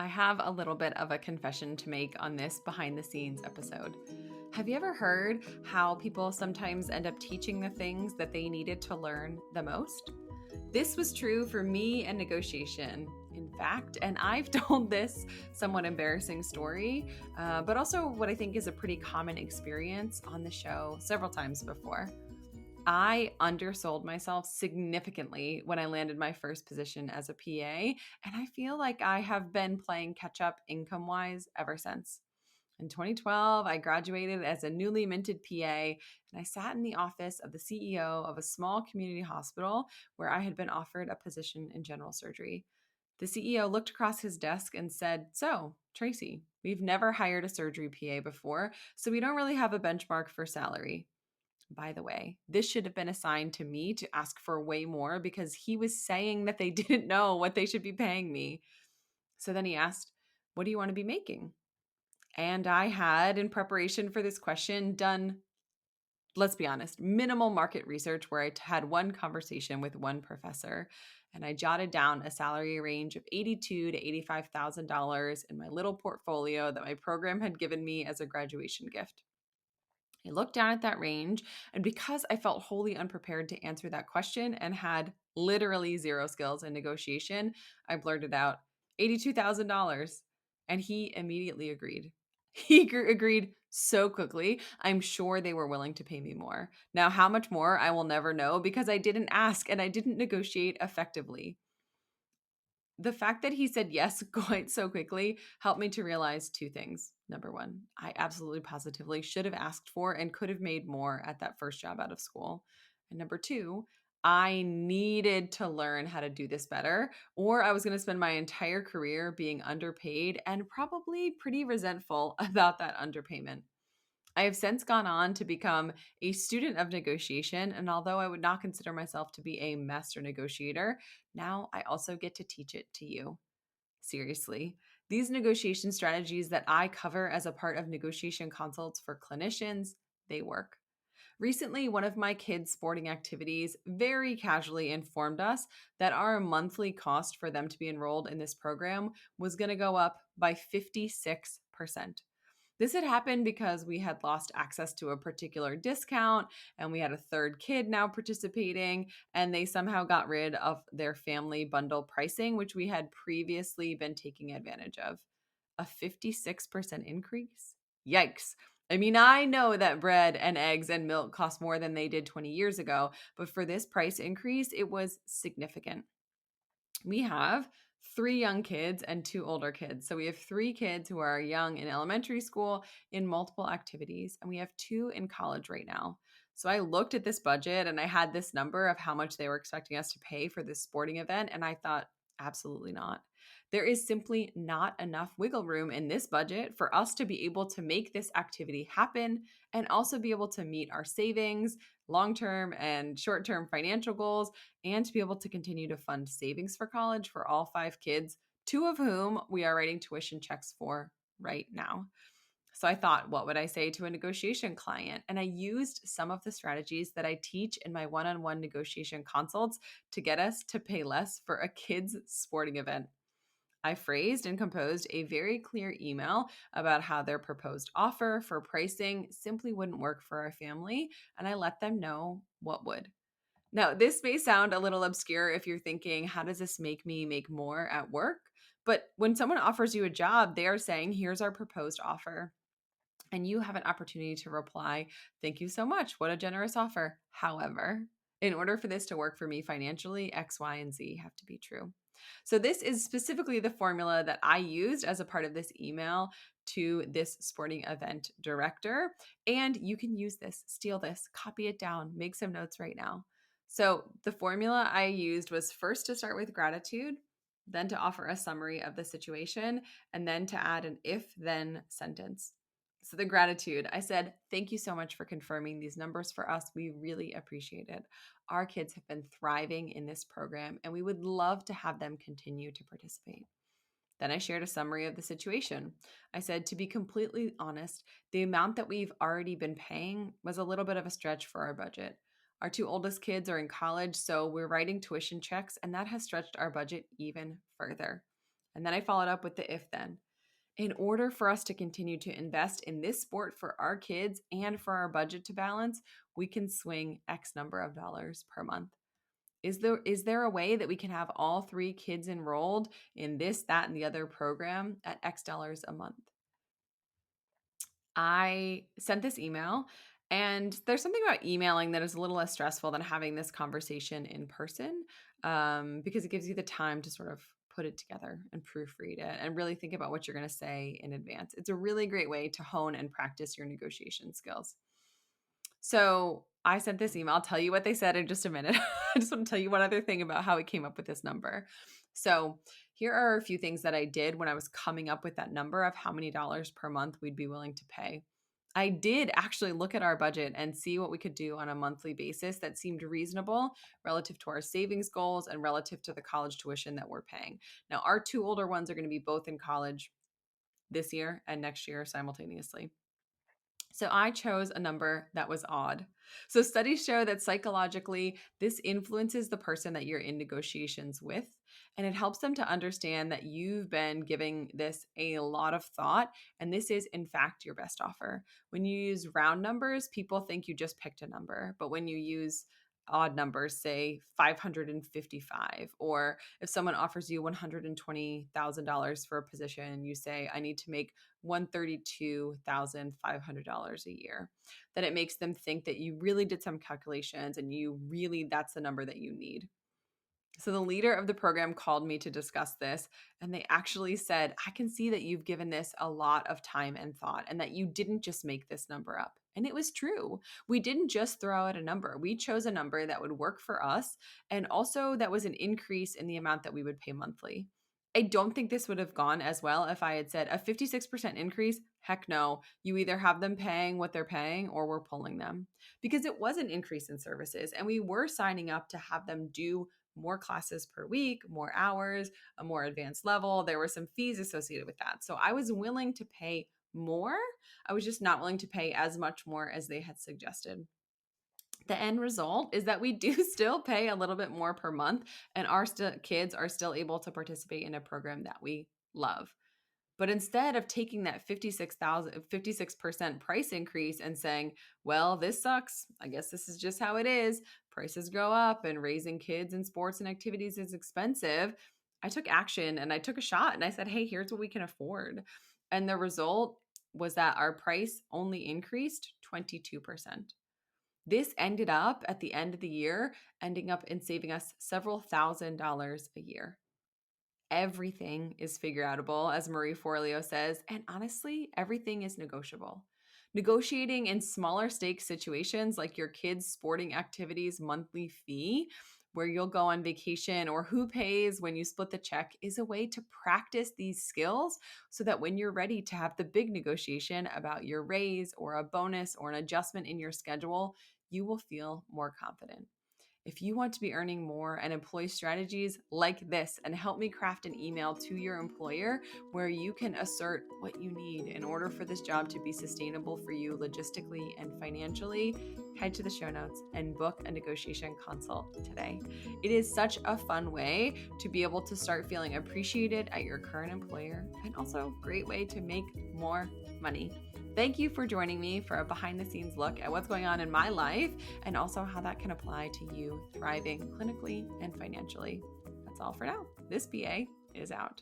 I have a little bit of a confession to make on this behind the scenes episode. Have you ever heard how people sometimes end up teaching the things that they needed to learn the most? This was true for me and negotiation, in fact, and I've told this somewhat embarrassing story, but also what I think is a pretty common experience on the show several times before. I undersold myself significantly when I landed my first position as a PA, and I feel like I have been playing catch up income wise ever since. In 2012, I graduated as a newly minted PA, and I sat in the office of the CEO of a small community hospital where I had been offered a position in general surgery. The CEO looked across his desk and said, "So, Tracy, we've never hired a surgery PA before, so we don't really have a benchmark for salary." By the way, this should have been assigned to me to ask for way more because he was saying that they didn't know what they should be paying me. So then he asked, "What do you want to be making?" And I had, in preparation for this question, done, let's be honest, minimal market research where I had one conversation with one professor, and I jotted down a salary range of $82,000 to $85,000 in my little portfolio that my program had given me as a graduation gift. I looked down at that range, and because I felt wholly unprepared to answer that question and had literally zero skills in negotiation, I blurted out $82,000. And he immediately agreed. He agreed so quickly. I'm sure they were willing to pay me more. Now, how much more, I will never know because I didn't ask and I didn't negotiate effectively. The fact that he said yes quite so quickly helped me to realize two things. Number one, I absolutely positively should have asked for and could have made more at that first job out of school. And number two, I needed to learn how to do this better, or I was going to spend my entire career being underpaid and probably pretty resentful about that underpayment. I have since gone on to become a student of negotiation, and although I would not consider myself to be a master negotiator, now I also get to teach it to you. Seriously, these negotiation strategies that I cover as a part of negotiation consults for clinicians, they work. Recently, one of my kids' sporting activities very casually informed us that our monthly cost for them to be enrolled in this program was going to go up by 56%. This had happened because we had lost access to a particular discount and we had a third kid now participating, and they somehow got rid of their family bundle pricing, which we had previously been taking advantage of. A 56% increase? Yikes. I mean, I know that bread and eggs and milk cost more than they did 20 years ago, but for this price increase, it was significant. We have three young kids and two older kids. So we have three kids who are young in elementary school in multiple activities, and we have two in college right now. So I looked at this budget and I had this number of how much they were expecting us to pay for this sporting event, and I thought, absolutely not. There is simply not enough wiggle room in this budget for us to be able to make this activity happen and also be able to meet our savings, long term and short term financial goals, and to be able to continue to fund savings for college for all five kids, two of whom we are writing tuition checks for right now. So I thought, what would I say to a negotiation client? And I used some of the strategies that I teach in my one-on-one negotiation consults to get us to pay less for a kid's sporting event. I phrased and composed a very clear email about how their proposed offer for pricing simply wouldn't work for our family, and I let them know what would. Now, this may sound a little obscure if you're thinking, how does this make me make more at work? But when someone offers you a job, they are saying, here's our proposed offer. And you have an opportunity to reply, "Thank you so much. What a generous offer. However, in order for this to work for me financially, X, Y, and Z have to be true." So, this is specifically the formula that I used as a part of this email to this sporting event director. And you can use this, steal this, copy it down, make some notes right now. So, the formula I used was first to start with gratitude, then to offer a summary of the situation, and then to add an if then sentence. So the gratitude, I said, "Thank you so much for confirming these numbers for us. We really appreciate it. Our kids have been thriving in this program, and we would love to have them continue to participate." Then I shared a summary of the situation. I said, to be completely honest, the amount that we've already been paying was a little bit of a stretch for our budget. Our two oldest kids are in college, so we're writing tuition checks, and that has stretched our budget even further. And then I followed up with the if then. In order for us to continue to invest in this sport for our kids and for our budget to balance, we can swing X number of dollars per month. Is there a way that we can have all 3 kids enrolled in this, that, and the other program at X dollars a month? I sent this email, and there's something about emailing that is a little less stressful than having this conversation in person, because it gives you the time to sort of put it together and proofread it and really think about what you're going to say in advance. It's a really great way to hone and practice your negotiation skills. So I sent this email. I'll tell you what they said in just a minute. I just want to tell you one other thing about how we came up with this number. So here are a few things that I did when I was coming up with that number of how many dollars per month we'd be willing to pay. I did actually look at our budget and see what we could do on a monthly basis that seemed reasonable relative to our savings goals and relative to the college tuition that we're paying. Now, our 2 older ones are going to be both in college this year and next year simultaneously. So I chose a number that was odd. So studies show that psychologically, this influences the person that you're in negotiations with, and it helps them to understand that you've been giving this a lot of thought, and this is, in fact, your best offer. When you use round numbers, people think you just picked a number, but when you use odd numbers, say 555, or if someone offers you $120,000 for a position, you say, I need to make $132,500 a year, then it makes them think that you really did some calculations and that's the number that you need. So the leader of the program called me to discuss this, and they actually said, I can see that you've given this a lot of time and thought and that you didn't just make this number up. And it was true. We didn't just throw out a number. We chose a number that would work for us, and also that was an increase in the amount that we would pay monthly. I don't think this would have gone as well if I had said a 56% increase. Heck no. You either have them paying what they're paying or we're pulling them, because it was an increase in services and we were signing up to have them do more classes per week, more hours, a more advanced level. There were some fees associated with that. So I was willing to pay more. I was just not willing to pay as much more as they had suggested. The end result is that we do still pay a little bit more per month, and our kids are still able to participate in a program that we love. But instead of taking that 56% price increase and saying, well, this sucks, I guess this is just how it is, prices go up and raising kids in sports and activities is expensive, I took action and I took a shot and I said, hey, here's what we can afford. And the result was that our price only increased 22%. This ended up at the end of the year, ending up in saving us several $1,000s a year. Everything is figure outable, as Marie Forleo says, and honestly, everything is negotiable. Negotiating in smaller stakes situations like your kids' sporting activities monthly fee, where you'll go on vacation, or who pays when you split the check, is a way to practice these skills so that when you're ready to have the big negotiation about your raise or a bonus or an adjustment in your schedule, you will feel more confident. If you want to be earning more and employ strategies like this and help me craft an email to your employer where you can assert what you need in order for this job to be sustainable for you logistically and financially, head to the show notes and book a negotiation consult today. It is such a fun way to be able to start feeling appreciated at your current employer, and also a great way to make more money. Thank you for joining me for a behind the scenes look at what's going on in my life and also how that can apply to you thriving clinically and financially. That's all for now. This BA is out.